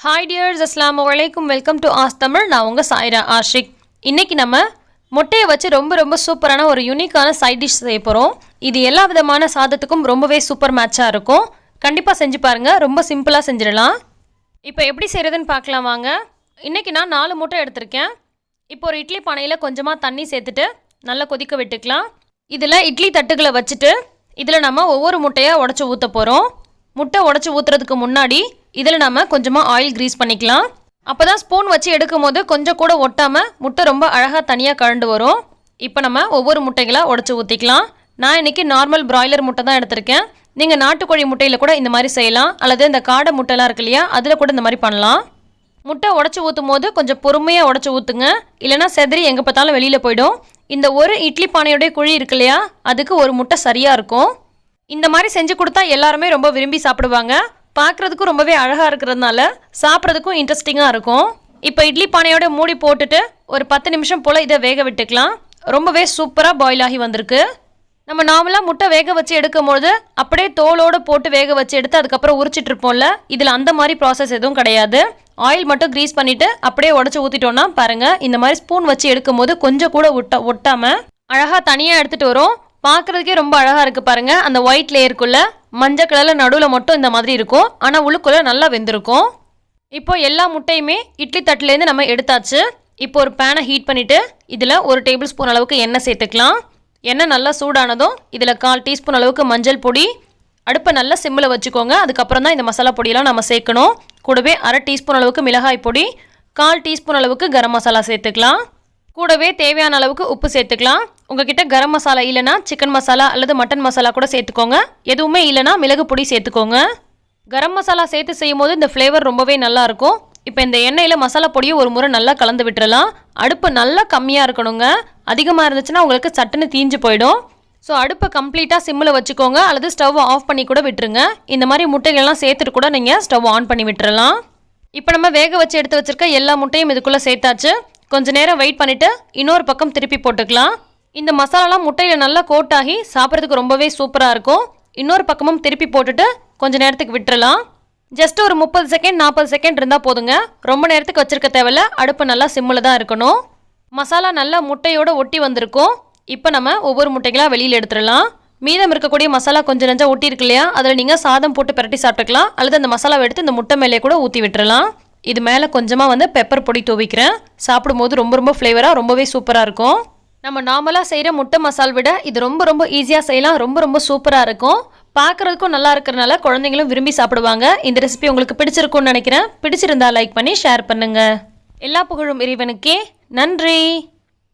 Hi tears, அஸ்ஸலாமு அலைக்கும். Welcome to as Tamil. நான் உங்கள் சாயிரா ஆஷிக். இன்றைக்கி நம்ம முட்டையை வச்சு ரொம்ப சூப்பரான ஒரு யூனிக்கான சைட் டிஷ் செய்ய போகிறோம். இது எல்லா விதமான சாதத்துக்கும் ரொம்பவே சூப்பர் மேட்சாக இருக்கும். கண்டிப்பாக செஞ்சு பாருங்கள். ரொம்ப சிம்பிளாக செஞ்சிடலாம். இப்போ எப்படி செய்கிறதுன்னு பார்க்கலாம் வாங்க. இன்றைக்கி நான் 4 முட்டை எடுத்திருக்கேன். இப்போ ஒரு இட்லி பானையில் கொஞ்சமாக தண்ணி சேர்த்துட்டு நல்லா கொதிக்க விட்டுக்கலாம். இதில் இட்லி தட்டுகளை வச்சுட்டு இதில் நம்ம ஒவ்வொரு முட்டையாக உடச்சி ஊற்ற போகிறோம். முட்டை உடச்சி ஊற்றுறதுக்கு முன்னாடி இதில் நம்ம கொஞ்சமாக ஆயில் க்ரீஸ் பண்ணிக்கலாம். அப்போ தான் ஸ்பூன் வச்சு எடுக்கும் போது கொஞ்சம் கூட ஒட்டாமல் முட்டை ரொம்ப அழகாக தனியாக கழண்டு வரும். இப்போ நம்ம ஒவ்வொரு முட்டைகளாக உடச்சி ஊற்றிக்கலாம். நான் இன்றைக்கி நார்மல் பிராய்லர் முட்டை தான் எடுத்திருக்கேன். நீங்கள் நாட்டுக்கோழி முட்டையில் கூட இந்த மாதிரி செய்யலாம், அல்லது இந்த காடை முட்டைலாம் இருக்கு இல்லையா, அதில் கூட இந்த மாதிரி பண்ணலாம். முட்டை உடச்சி ஊற்றும் போது கொஞ்சம் பொறுமையாக உடச்சி ஊற்றுங்க, இல்லைனா செதறி எங்கே பார்த்தாலும் வெளியில் போயிடும். இந்த ஒரு இட்லி பானையோடைய குழி இருக்கு இல்லையா, அதுக்கு ஒரு முட்டை சரியாக இருக்கும். இந்த மாதிரி செஞ்சு கொடுத்தா எல்லாருமே ரொம்ப விரும்பி சாப்பிடுவாங்க. பார்க்குறதுக்கும் ரொம்பவே அழகாக இருக்கிறதுனால சாப்பிட்றதுக்கும் இன்ட்ரெஸ்டிங்காக இருக்கும். இப்போ இட்லி பானையோட மூடி போட்டுட்டு ஒரு 10 நிமிஷம் போல் இதை வேக விட்டுக்கலாம். ரொம்பவே சூப்பராக பாயில் ஆகி வந்திருக்கு. நம்ம நார்மலாக முட்டை வேக வச்சு எடுக்கும்போது அப்படியே தோலோடு போட்டு வேக வச்சு எடுத்து அதுக்கப்புறம் உரிச்சிட்ருப்போம்ல, இதில் அந்த மாதிரி ப்ராசஸ் எதுவும் கிடையாது. ஆயில் மட்டும் க்ரீஸ் பண்ணிவிட்டு அப்படியே உடச்சி ஊற்றிட்டோன்னா பாருங்கள், இந்த மாதிரி ஸ்பூன் வச்சு எடுக்கும் போது கொஞ்சம் கூட ஒட்டாமல் அழகாக தனியாக எடுத்துகிட்டு வரும். பார்க்குறதுக்கே ரொம்ப அழகாக இருக்குது பாருங்கள். அந்த ஒயிட் லேயருக்குள்ளே மஞ்சள் கலரில் நடுவில் மட்டும் இந்த மாதிரி இருக்கும், ஆனால் உள்ளுக்குள்ளே நல்லா வெந்திருக்கும். இப்போ எல்லா முட்டையுமே இட்லி தட்டுலேருந்து நம்ம எடுத்தாச்சு. இப்போ ஒரு பேனை ஹீட் பண்ணிவிட்டு இதில் 1 டேபிள் ஸ்பூன் அளவுக்கு எண்ணெய் சேர்த்துக்கலாம். எண்ணெய் நல்லா சூடானதும் இதில் 1/4 டீஸ்பூன் அளவுக்கு மஞ்சள் பொடி, அடுப்பை நல்லா சிம்மில் வச்சுக்கோங்க. அதுக்கப்புறம் தான் இந்த மசாலா பொடியெல்லாம் நம்ம சேர்க்கணும். கூடவே 1/2 டீஸ்பூன் அளவுக்கு மிளகாய் பொடி, 1/4 டீஸ்பூன் அளவுக்கு கரம் மசாலா சேர்த்துக்கலாம். கூடவே தேவையான அளவுக்கு உப்பு சேர்த்துக்கலாம். உங்ககிட்ட கரம் மசாலா இல்லைனா சிக்கன் மசாலா அல்லது மட்டன் மசாலா கூட சேர்த்துக்கோங்க. எதுவுமே இல்லைனா மிளகு பொடி சேர்த்துக்கோங்க. கரம் மசாலா சேர்த்து செய்யும் போது இந்த ஃப்ளேவர் ரொம்பவே நல்லாயிருக்கும். இப்போ இந்த எண்ணெயில் மசாலா பொடியை ஒரு முறை நல்லா கலந்து விட்டுறலாம். அடுப்பு நல்லா கம்மியாக இருக்கணுங்க. அதிகமாக இருந்துச்சுன்னா உங்களுக்கு சட்டுன்னு தீஞ்சு போயிடும். ஸோ அடுப்பை கம்ப்ளீட்டாக சிம்மில் வச்சுக்கோங்க, அல்லது ஸ்டவ் ஆஃப் பண்ணி கூட விட்டுருங்க. இந்த மாதிரி முட்டைகள்லாம் சேர்த்துட்டு கூட நீங்கள் ஸ்டவ் ஆன் பண்ணி விட்டுறலாம். இப்போ நம்ம வேக வச்சு எடுத்து வச்சுருக்க எல்லா முட்டையும் இதுக்குள்ளே சேர்த்தாச்சு. கொஞ்சம் நேரம் வெயிட் பண்ணிவிட்டு இன்னொரு பக்கம் திருப்பி போட்டுக்கலாம். இந்த மசாலாலாம் முட்டையில் நல்லா கோட்டாகி சாப்பிட்றதுக்கு ரொம்பவே சூப்பராக இருக்கும். இன்னொரு பக்கமும் திருப்பி போட்டுட்டு கொஞ்சம் நேரத்துக்கு விட்டுறலாம். ஜஸ்ட் ஒரு 30 செகண்ட் 40 செகண்ட் இருந்தால் போதுங்க. ரொம்ப நேரத்துக்கு வச்சுருக்க தேவையில்ல. அடுப்பு நல்லா சிம்மில் தான் இருக்கணும். மசாலா நல்லா முட்டையோடு ஒட்டி வந்திருக்கும். இப்போ நம்ம ஒவ்வொரு முட்டைகளாக வெளியில் எடுத்துடலாம். மீதம் இருக்கக்கூடிய மசாலா கொஞ்சம் நெஞ்சா ஒட்டி இருக்கு இல்லையா, அதில் நீங்கள் சாதம் போட்டு பிரட்டி சாப்பிட்டுக்கலாம், அல்லது அந்த மசாலாவை எடுத்து இந்த முட்டை மேலே கூட ஊற்றி விட்டுறலாம். இது மேலே கொஞ்சமாக பெப்பர் பொடி தூவிக்கிறேன். சாப்பிடும்போது ரொம்ப ஃப்ளேவராக ரொம்பவே சூப்பராக இருக்கும். நம்ம நார்மலாக செய்கிற முட்டை மசால் விட இது ரொம்ப ஈஸியாக செய்யலாம். ரொம்ப சூப்பராக இருக்கும். பார்க்குறதுக்கும் நல்லா இருக்கிறனால குழந்தைங்களும் விரும்பி சாப்பிடுவாங்க. இந்த ரெசிபி உங்களுக்கு பிடிச்சிருக்கும்னு நினைக்கிறேன். பிடிச்சிருந்தா லைக் பண்ணி ஷேர் பண்ணுங்கள். எல்லா புகழும் இறைவனுக்கே. நன்றி.